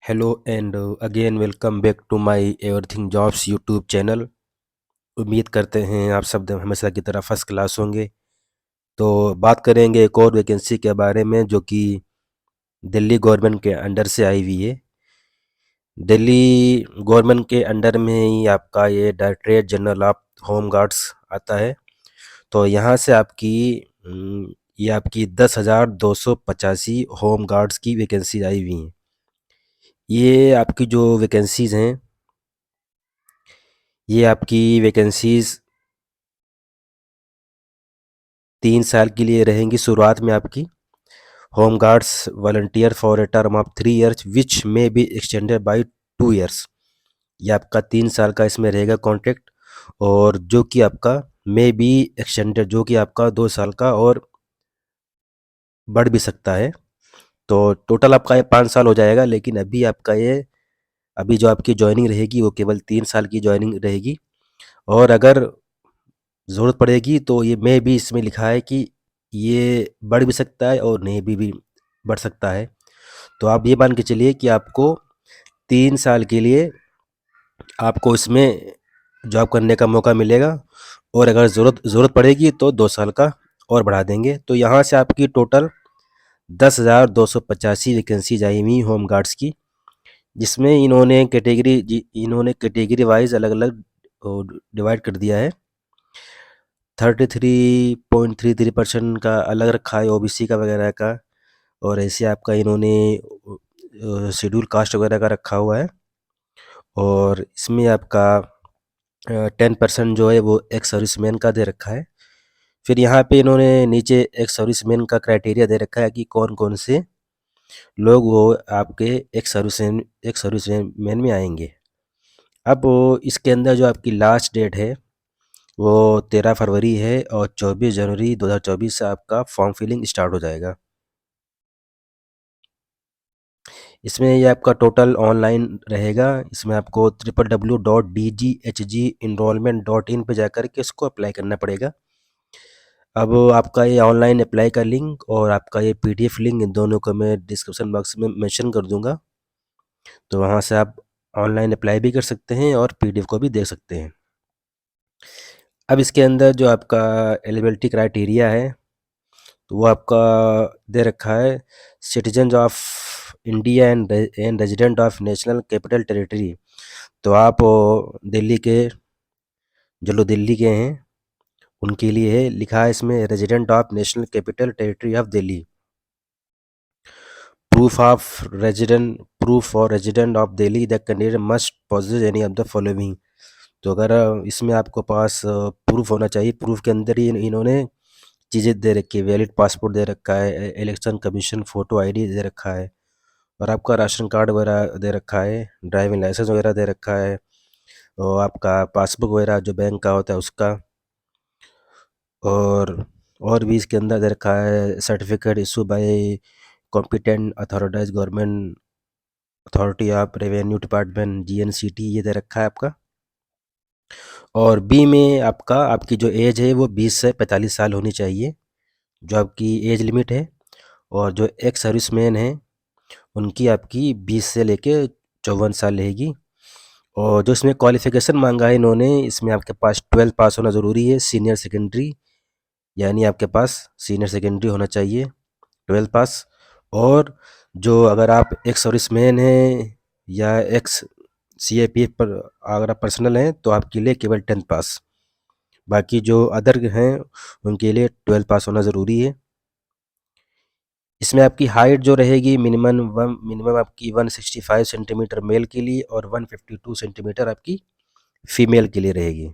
Hello and again welcome back to my everything jobs YouTube channel. उम्मीद करते हैं आप सब हमेशा की तरह फर्स्ट क्लास होंगे। तो बात करेंगे एक और वैकेंसी के बारे में जो कि दिल्ली गवर्नमेंट के अंडर से आई हुई है। दिल्ली गवर्नमेंट के अंडर में ही आपका ये directorate general of home guards आता है। तो यहाँ से ये आपकी 10,285 होम गार्ड्स की वैकेंसी आई हुई हैं। ये आपकी जो वैकेंसीज़ हैं, ये आपकी वैकेंसीज़ 3 साल के लिए रहेंगी। शुरुआत में आपकी home guards volunteer for a term of 3 years which में बी एक्सटेंडेड बाई 2 ईयर्स। ये आपका 3 साल का इसमें रहेगा कॉन्ट्रैक्ट, और जो कि आपका मे बी एक्सटेंडेड, जो कि आपका 2 साल का और बढ़ भी सकता है। तो टोटल आपका ये 5 साल हो जाएगा, लेकिन अभी जो आपकी ज्वाइनिंग रहेगी वो केवल 3 साल की ज्वाइनिंग रहेगी। और अगर ज़रूरत पड़ेगी तो ये मे भी इसमें लिखा है कि ये बढ़ भी सकता है और नहीं भी बढ़ सकता है। तो आप ये मान के चलिए कि आपको 3 साल के लिए आपको इसमें जॉब करने का मौका मिलेगा, और अगर ज़रूरत पड़ेगी तो 2 साल का और बढ़ा देंगे। तो यहाँ से आपकी टोटल 10,285 वैकेंसीज आई हुई होम गार्ड्स की, जिसमें इन्होंने कैटेगरी वाइज अलग अलग डिवाइड कर दिया है। 33.33% का अलग रखा है ओबीसी का वगैरह का, और ऐसे आपका इन्होंने शेड्यूल कास्ट वगैरह का रखा हुआ है। और इसमें आपका 10% जो है वो एक्स सर्विसमैन का दे रखा है। फिर यहाँ पे इन्होंने नीचे एक्स सर्विसमैन का क्राइटेरिया दे रखा है कि कौन कौन से लोग वो आपके एक्स सर्विसमैन में आएंगे। अब इसके अंदर जो आपकी लास्ट डेट है वो 13 फरवरी है, और 24 जनवरी 2024 से आपका फॉर्म फिलिंग स्टार्ट हो जाएगा। इसमें ये आपका टोटल ऑनलाइन रहेगा। इसमें आपको www.dghgenrollment.in पे जाकर के इसको अप्लाई करना पड़ेगा। अब आपका ये ऑनलाइन अप्लाई का लिंक और आपका ये पीडीएफ लिंक, इन दोनों को मैं डिस्क्रिप्शन बॉक्स में मेंशन कर दूंगा। तो वहाँ से आप ऑनलाइन अप्लाई भी कर सकते हैं और पीडीएफ को भी देख सकते हैं। अब इसके अंदर जो आपका एलिजिबिलिटी क्राइटेरिया है, तो वो आपका दे रखा है citizen of India and resident of national capital territory. तो आप दिल्ली के, जो लोग दिल्ली के हैं उनके लिए है लिखा है इसमें, resident of national capital territory of Delhi. Proof for resident of Delhi the candidate must possess any of the following. तो अगर इसमें आपको पास प्रूफ होना चाहिए। प्रूफ के अंदर ही इन्होंने चीज़ें दे रखी है, वैलिड पासपोर्ट दे रखा है, इलेक्शन कमीशन फ़ोटो आईडी दे रखा है, और आपका राशन कार्ड वगैरह दे रखा है, ड्राइविंग लाइसेंस वगैरह दे रखा है, और आपका पासबुक वगैरह जो बैंक का होता है उसका, और भी इसके अंदर दे रखा है certificate issue by competent authorized government authority of revenue department GNCT, ये दे रखा है आपका। और बी में आपकी जो एज है वो 20 से 45 साल होनी चाहिए, जो आपकी एज लिमिट है। और जो एक्स सर्विसमैन है उनकी आपकी 20 से लेके 54 साल रहेगी। और जो इसमें क्वालिफिकेशन मांगा है इन्होंने, इसमें आपके पास 12 पास होना ज़रूरी है, सीनियर सेकेंडरी, यानी आपके पास सीनियर सेकेंडरी होना चाहिए 12 पास। और जो अगर आप एक्स सर्विसमैन हैं या एक्स सीएपीएफ पर अगर आप पर्सनल हैं तो आपके लिए केवल 10 पास। बाकी जो अदर हैं उनके लिए 12 पास होना ज़रूरी है। इसमें आपकी हाइट जो रहेगी मिनिमम आपकी 165 सेंटीमीटर मेल के लिए और 152 सेंटीमीटर आपकी फीमेल के लिए रहेगी।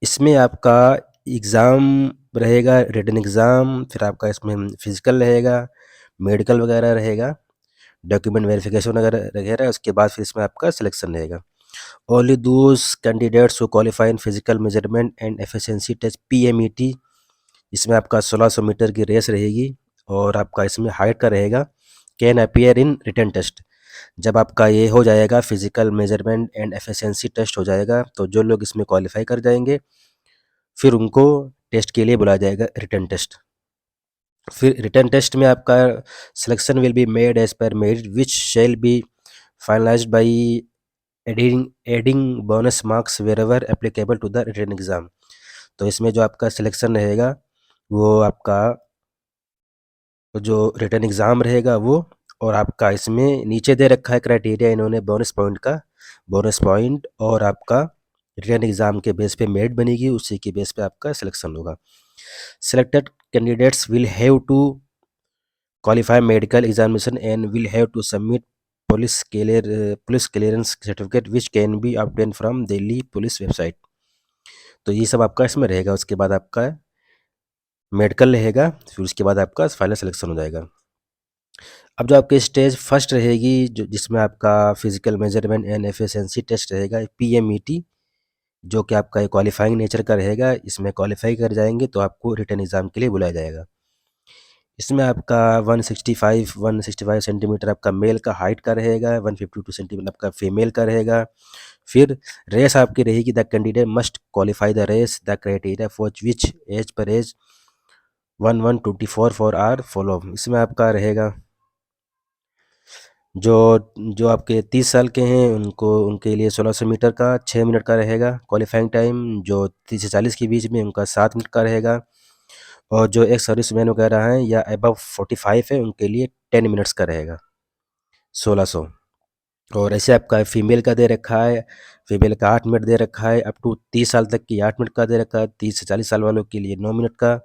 इसमें आपका एग्ज़ाम रहेगा, रिटन एग्ज़ाम, फिर आपका इसमें फिजिकल रहेगा, मेडिकल वगैरह रहेगा, डॉक्यूमेंट वेरिफिकेशन वगैरह वगैरह। उसके बाद फिर इसमें आपका सिलेक्शन रहेगा। Only those candidates who qualify in physical measurement and efficiency test PMET, इसमें आपका 1600 मीटर की रेस रहेगी, और आपका इसमें हाइट का रहेगा, can appear in written test. जब आपका ये हो जाएगा physical measurement and efficiency test हो जाएगा, तो जो लोग इसमें क्वालिफाई कर जाएंगे फिर उनको टेस्ट के लिए बुलाया जाएगा, रिटन टेस्ट। फिर रिटन टेस्ट में आपका selection will be made as per merit which shall be finalised by adding bonus marks wherever applicable to the written exam. तो इसमें जो आपका सिलेक्शन रहेगा वो आपका जो रिटन एग्ज़ाम रहेगा वो, और आपका इसमें नीचे दे रखा है क्राइटेरिया इन्होंने बोनस पॉइंट का, बोनस पॉइंट और आपका रिटन एग्ज़ाम के बेस पे मेरिट बनेगी, उसी के बेस पे आपका सिलेक्शन होगा। Selected candidates will have to qualify medical examination and will have to submit police clearance certificate which can be obtained from Delhi police website. तो ये सब आपका इसमें रहेगा। उसके बाद आपका मेडिकल रहेगा, फिर उसके बाद आपका फाइनल सिलेक्शन हो जाएगा। अब जो आपकी स्टेज फर्स्ट रहेगी जो जिसमें आपका physical measurement and efficiency test रहेगा PMET, जो कि आपका क्वालिफाइंग नेचर का रहेगा। इसमें क्वालिफाई कर जाएंगे तो आपको रिटन एग्ज़ाम के लिए बुलाया जाएगा। इसमें आपका 165 सेंटीमीटर आपका मेल का हाइट का रहेगा, 152 सेंटीमीटर आपका फीमेल का रहेगा। फिर रेस आपकी रहेगी, the candidate must qualify the race the criteria for which as per age 1124 for are follow. इसमें आपका रहेगा जो जो आपके 30 साल के हैं उनको उनके लिए 1600 मीटर का 6 मिनट का रहेगा क्वालिफाइंग टाइम। जो 30 से 40 के बीच में उनका 7 मिनट का रहेगा, और जो एक सर्विसमैन वगैरह हैं या अबव 45 है उनके लिए 10 मिनट्स का रहेगा 1600। और ऐसे आपका फीमेल का दे रखा है, फीमेल का 8 मिनट दे रखा है, अप टू 30 साल तक की 8 मिनट का दे रखा है, 30 से 40 साल वालों के लिए 9 मिनट का,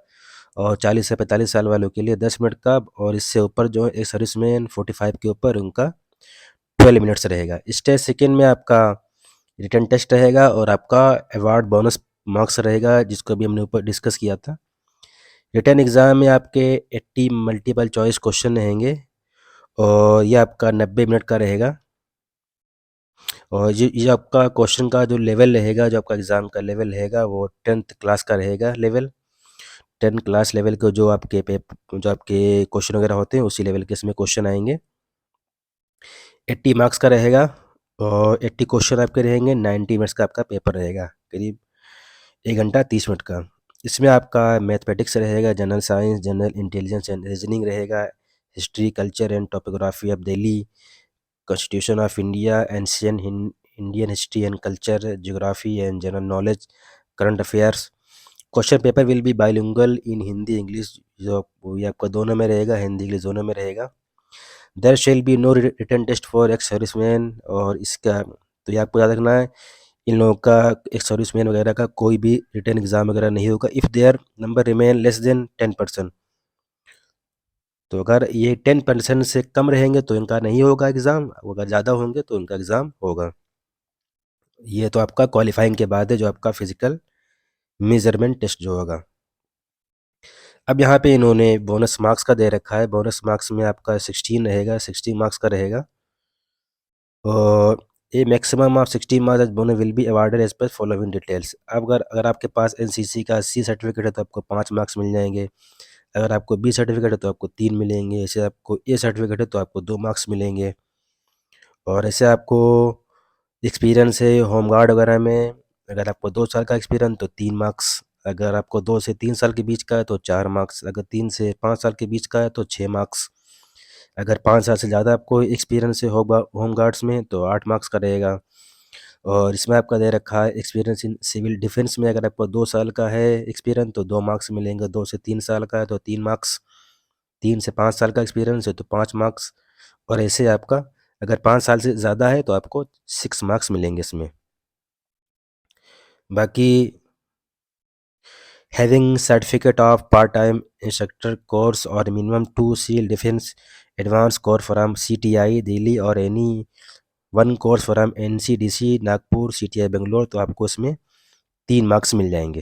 और 40 से 45 साल वालों के लिए 10 मिनट का, और इससे ऊपर जो एक सर्विसमैन 45 के ऊपर उनका 12 मिनट्स रहेगा। स्टेज सेकेंड में आपका रिटन टेस्ट रहेगा और आपका अवार्ड बोनस मार्क्स रहेगा, जिसको अभी हमने ऊपर डिस्कस किया था। रिटन एग्ज़ाम में आपके 80 मल्टीपल चॉइस क्वेश्चन रहेंगे और ये आपका 90 मिनट का रहेगा। और ये आपका क्वेश्चन का जो लेवल रहेगा, जो आपका एग्ज़ाम का लेवल रहेगा वो 10th क्लास का रहेगा लेवल। 10 क्लास लेवल के जो आपके क्वेश्चन वगैरह होते हैं उसी लेवल के इसमें क्वेश्चन आएंगे। 80 मार्क्स का रहेगा और 80 क्वेश्चन आपके रहेंगे। 90 मिनट्स का आपका पेपर रहेगा, करीब 1 घंटा 30 मिनट का। इसमें आपका मैथमेटिक्स रहेगा, general science, general intelligence and reasoning रहेगा, history, culture and topography of Delhi, constitution of India, ancient Indian history and culture, geography and general knowledge, current affairs. Question paper will be bilingual in Hindi English, जो ये आपका दोनों में रहेगा, Hindi English दोनों में रहेगा। There shall be no written test for ex serviceman, और इसका तो ये आपको याद रखना है, इन लोगों का एक्स सर्विसमैन वगैरह का कोई भी रिटन एग्ज़ाम वगैरह नहीं होगा if their number remain less than 10%। तो अगर ये 10% से कम रहेंगे तो इनका नहीं होगा एग्ज़ाम, अगर ज़्यादा होंगे तो इनका एग्ज़ाम होगा। ये तो आपका क्वालिफाइंग के बाद है जो आपका फिजिकल मेजरमेंट टेस्ट जो होगा। अब यहाँ पे इन्होंने बोनस मार्क्स का दे रखा है। बोनस मार्क्स में आपका 16 रहेगा, 60 मार्क्स का रहेगा, और a maximum of 60 marks bonus will be awarded as per following details. अब अगर आपके पास एनसीसी का सी सर्टिफिकेट है तो आपको 5 मार्क्स मिल जाएंगे। अगर आपको बी सर्टिफिकेट है तो आपको 3 मिलेंगे। ऐसे आपको ए सर्टिफिकेट है तो आपको 2 मार्क्स मिलेंगे। और ऐसे आपको एक्सपीरियंस है होमगार्ड वगैरह में, अगर आपको 2 साल का एक्सपीरियंस तो 3 मार्क्स, अगर आपको 2 से 3 साल के बीच का है तो 4 मार्क्स, अगर 3 से 5 साल के बीच का है तो 6 मार्क्स, अगर 5 साल से ज़्यादा आपको एक्सपीरियंस है होमगार्ड्स में तो 8 मार्क्स का रहेगा। और इसमें आपका दे रखा है एक्सपीरियंस इन सिविल डिफेंस में, अगर आपको 2 साल का है एक्सपीरियंस तो 2 मार्क्स मिलेंगे, 2 से 3 साल का है तो 3 मार्क्स, 3 से 5 साल का एक्सपीरियंस है तो 5 मार्क्स, और ऐसे आपका अगर 5 साल से ज़्यादा है तो आपको 6 मार्क्स मिलेंगे इसमें। बाकी having certificate of part time instructor course और minimum 2 civil defence advance course from CTI Delhi और any 1 course from NCDC Nagpur CTI Bangalore, तो आपको इसमें 3 मार्क्स मिल जाएंगे।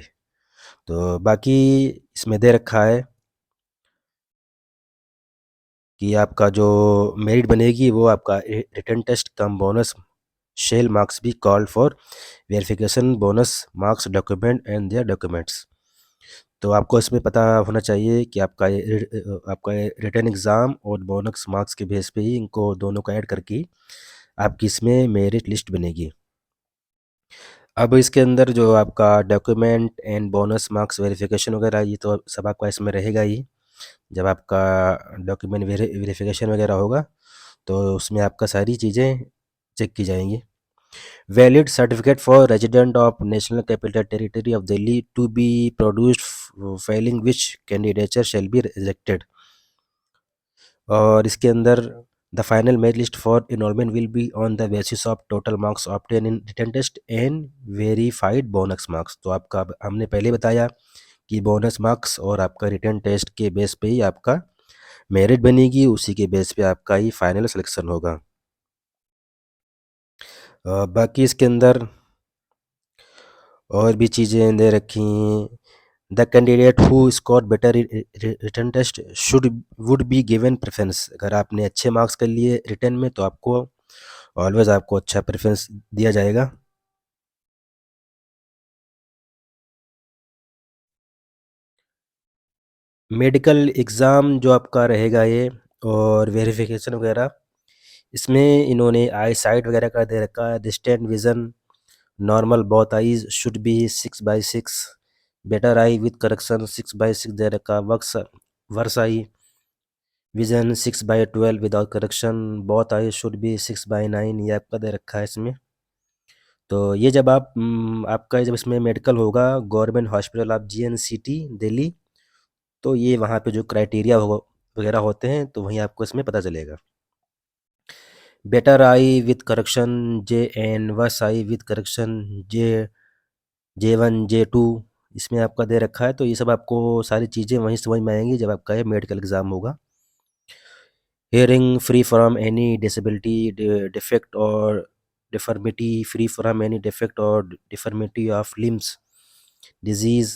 तो बाकी इसमें दे रखा है कि आपका जो मेरिट बनेगी वो आपका written test cum bonus shall marks be called for verification bonus marks document and their documents. तो आपको इसमें पता होना चाहिए कि आपका रिटन एग्ज़ाम और बोनस मार्क्स के बेस पे ही इनको दोनों को ऐड करके आपकी इसमें मेरिट लिस्ट बनेगी। अब इसके अंदर जो आपका document and bonus marks verification वगैरह ये तो सब आपका इसमें रहेगा ही। जब आपका डॉक्यूमेंट वेरिफिकेशन वगैरह होगा तो उसमें आपका सारी चीज़ें चेक की जाएंगी। Valid certificate for resident of national capital territory of Delhi to be produced failing which candidature shall be rejected. और इसके अंदर the final merit list for enrolment will be on the basis of total marks obtain in written test and verified bonus marks. तो आपका हमने पहले बताया कि bonus marks और आपका रिटन टेस्ट के बेस पे ही आपका मेरिट बनेगी, उसी के बेस पे आपका ही फाइनल सिलेक्शन होगा। बाकी इसके अंदर और भी चीज़ें दे रखी हैं। The candidate who score better written test should would be given preference. अगर आपने अच्छे मार्क्स कर लिए रिटन में तो आपको ऑलवेज आपको अच्छा प्रेफरेंस दिया जाएगा। मेडिकल एग्ज़ाम जो आपका रहेगा ये और वेरिफिकेशन वगैरह, इसमें इन्होंने आई साइट वगैरह का दे रखा है। Distant vision normal both eyes should be 6/6, better eye with correction 6/6 दे रखा। Worse eye vision 6/12 without correction, both eye should be 6/9, ये आपका दे रखा है इसमें। तो ये जब आपका जब इसमें मेडिकल होगा government hospital of GNCT Delhi, तो ये वहाँ पे जो क्राइटेरिया वगैरह होते हैं तो वहीं आपको इसमें पता चलेगा। Better eye with correction JN, worse eye with correction J1 J2 इसमें आपका दे रखा है। तो ये सब आपको सारी चीज़ें वहीं समझ में आएंगी जब आपका ये मेडिकल एग्ज़ाम होगा। Hearing free from any disability, defect or deformity, free from any defect or deformity of limbs, disease,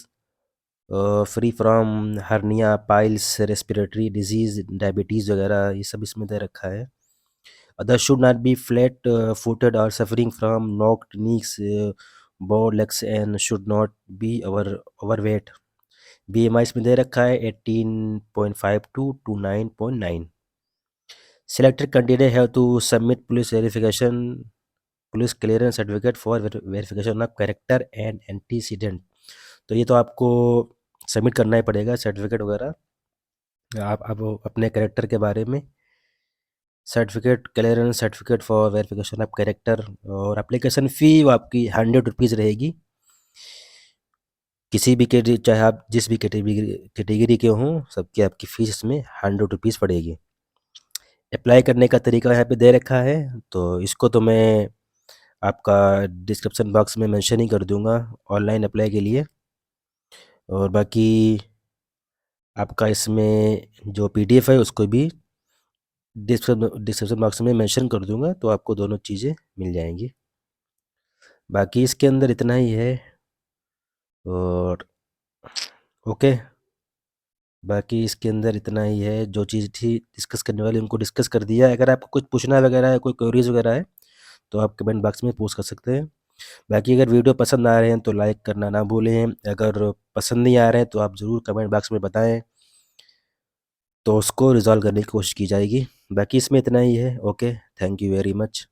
free from hernia, piles, respiratory disease, diabetes वगैरह ये सब इसमें दे रखा है। Others should not be flat footed or suffering from knocked knees, bowed legs and should not be overweight। BMI इसमें दे रखा है 18.52 to 9.9। Selected candidate have to submit police clearance certificate for verification of character and antecedent। तो ये तो आपको submit करना ही पड़ेगा certificate वगैरह। आप अपने कैरेक्टर के बारे में certificate, clearance certificate for verification of character. और एप्लीकेशन फ़ी वो आपकी 100 रुपीज़ रहेगी। किसी भी कैटेगरी, चाहे आप जिस भी कैटेगरी के हों, सबकी आपकी फ़ीस इसमें 100 रुपीज़ पड़ेगी। अप्लाई करने का तरीका यहाँ पे दे रखा है, तो इसको तो मैं आपका डिस्क्रिप्शन बॉक्स में मेंशन ही कर दूंगा ऑनलाइन अप्लाई के लिए। और बाकी आपका इसमें जो PDF है उसको भी डिस्क्रिप्शन बॉक्स में मेंशन कर दूंगा, तो आपको दोनों चीज़ें मिल जाएंगी। बाकी इसके अंदर इतना ही है। और ओके, बाकी इसके अंदर इतना ही है। जो चीज़ थी डिस्कस करने वाली उनको डिस्कस कर दिया। अगर आपको कुछ पूछना वगैरह है, कोई क्वेरीज वगैरह है, तो आप कमेंट बॉक्स में पूछ कर सकते हैं। बाकी अगर वीडियो पसंद आ रहे हैं तो लाइक करना ना भूलें। अगर पसंद नहीं आ रहे हैं तो आप ज़रूर कमेंट बॉक्स में बताएं, तो उसको रिज़ॉल्व करने की कोशिश की जाएगी। बाकी इसमें इतना ही है। Okay, thank you very much.